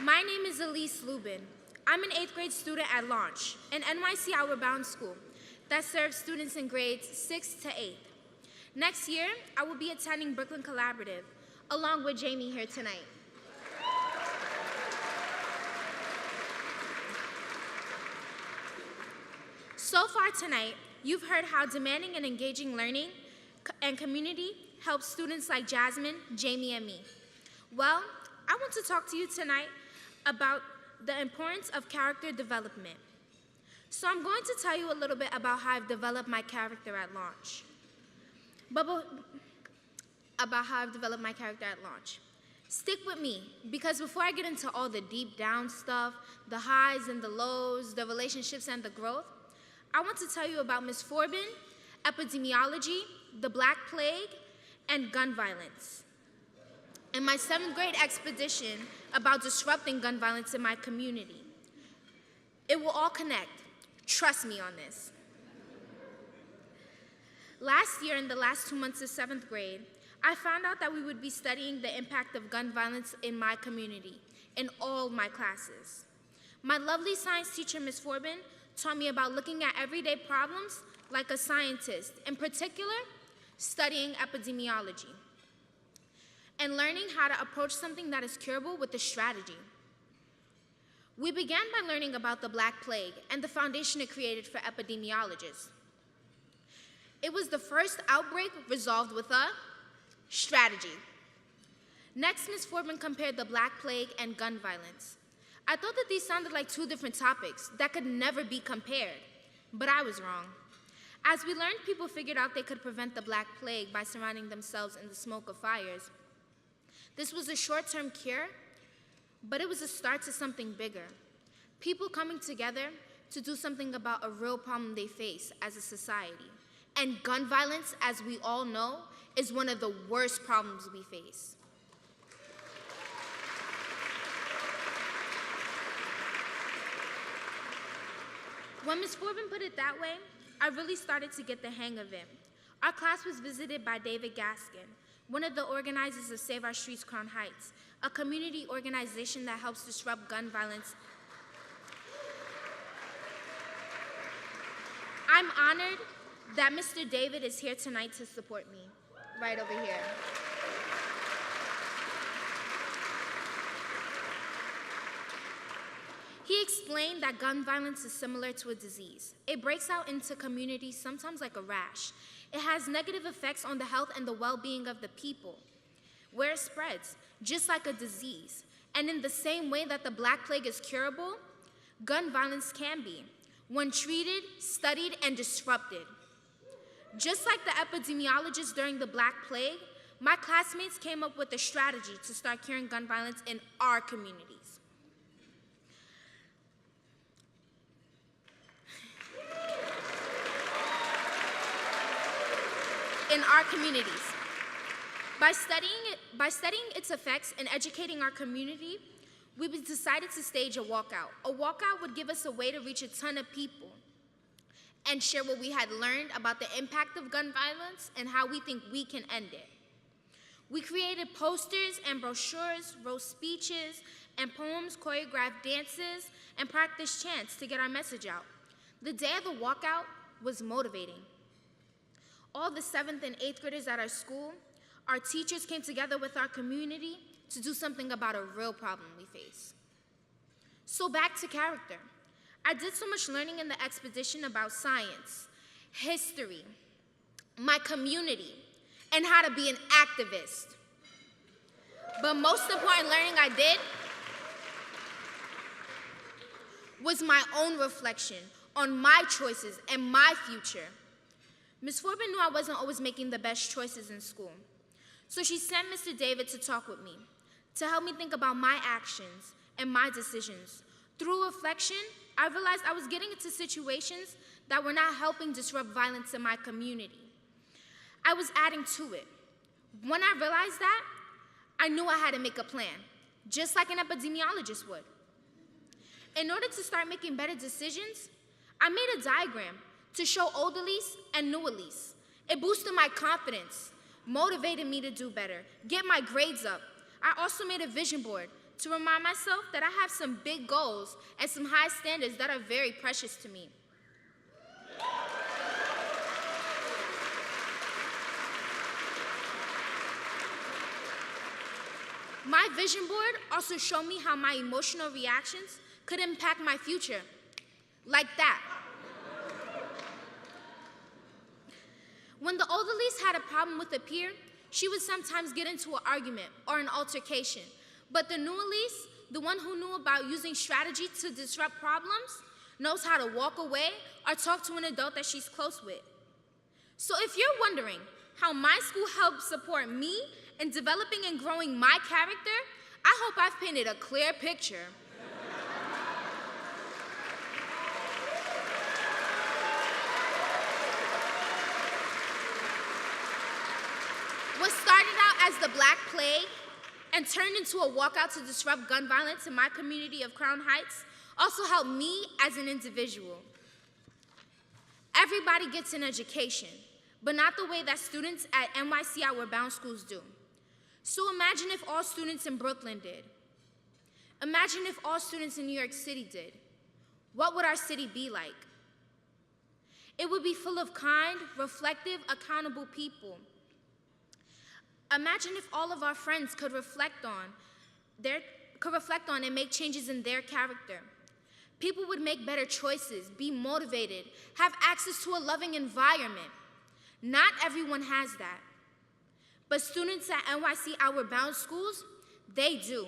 My name is Elise Lubin. I'm an 8th grade student at Launch, an NYC Outward-Bound school that serves students in grades 6 to 8. Next year, I will be attending Brooklyn Collaborative, along with Jamie here tonight. So far tonight, you've heard how demanding and engaging learning and community helps students like Jasmine, Jamie, and me. Well, I want to talk to you tonight about the importance of character development. So I'm going to tell you a little bit about how I've developed my character at Launch. Stick with me, because before I get into all the deep down stuff, the highs and the lows, the relationships and the growth, I want to tell you about Ms. Forbin, epidemiology, the Black Plague, and gun violence. And my 7th grade expedition about disrupting gun violence in my community. It will all connect. Trust me on this. Last year, in the last 2 months of 7th grade, I found out that we would be studying the impact of gun violence in my community, in all my classes. My lovely science teacher, Ms. Forbin, taught me about looking at everyday problems like a scientist, in particular, studying epidemiology, and learning how to approach something that is curable with a strategy. We began by learning about the Black Plague and the foundation it created for epidemiologists. It was the first outbreak resolved with a strategy. Next, Ms. Forbin compared the Black Plague and gun violence. I thought that these sounded like two different topics that could never be compared, but I was wrong. As we learned, people figured out they could prevent the Black Plague by surrounding themselves in the smoke of fires. This was a short-term cure, but it was a start to something bigger. People coming together to do something about a real problem they face as a society. And gun violence, as we all know, is one of the worst problems we face. When Ms. Forbin put it that way, I really started to get the hang of it. Our class was visited by David Gaskin, one of the organizers of Save Our Streets, Crown Heights, a community organization that helps disrupt gun violence. I'm honored that Mr. David is here tonight to support me, right over here. He explained that gun violence is similar to a disease. It breaks out into communities sometimes like a rash. It has negative effects on the health and the well-being of the people, where it spreads, just like a disease. And in the same way that the Black Plague is curable, gun violence can be, when treated, studied, and disrupted. Just like the epidemiologists during the Black Plague, my classmates came up with a strategy to start curing gun violence in our communities. By studying its effects and educating our community, we decided to stage a walkout. A walkout would give us a way to reach a ton of people and share what we had learned about the impact of gun violence and how we think we can end it. We created posters and brochures, wrote speeches and poems, choreographed dances, and practiced chants to get our message out. The day of the walkout was motivating. All the 7th and 8th graders at our school, our teachers came together with our community to do something about a real problem we face. So back to character. I did so much learning in the expedition about science, history, my community, and how to be an activist. But most important learning I did was my own reflection on my choices and my future. Ms. Forbin knew I wasn't always making the best choices in school. So she sent Mr. David to talk with me, to help me think about my actions and my decisions. Through reflection, I realized I was getting into situations that were not helping disrupt violence in my community. I was adding to it. When I realized that, I knew I had to make a plan, just like an epidemiologist would. In order to start making better decisions, I made a diagram to show old Elise and new Elise. It boosted my confidence, motivated me to do better, get my grades up. I also made a vision board to remind myself that I have some big goals and some high standards that are very precious to me. My vision board also showed me how my emotional reactions could impact my future, like that. When the older Elise had a problem with a peer, she would sometimes get into an argument or an altercation. But the new Elise, the one who knew about using strategy to disrupt problems, knows how to walk away or talk to an adult that she's close with. So if you're wondering how my school helped support me in developing and growing my character, I hope I've painted a clear picture. What started out as the Black Plague and turned into a walkout to disrupt gun violence in my community of Crown Heights also helped me as an individual. Everybody gets an education, but not the way that students at NYC Outward Bound schools do. So imagine if all students in Brooklyn did. Imagine if all students in New York City did. What would our city be like? It would be full of kind, reflective, accountable people. Imagine if all of our friends could reflect on and make changes in their character. People would make better choices, be motivated, have access to a loving environment. Not everyone has that. But students at NYC Outward Bound schools, they do.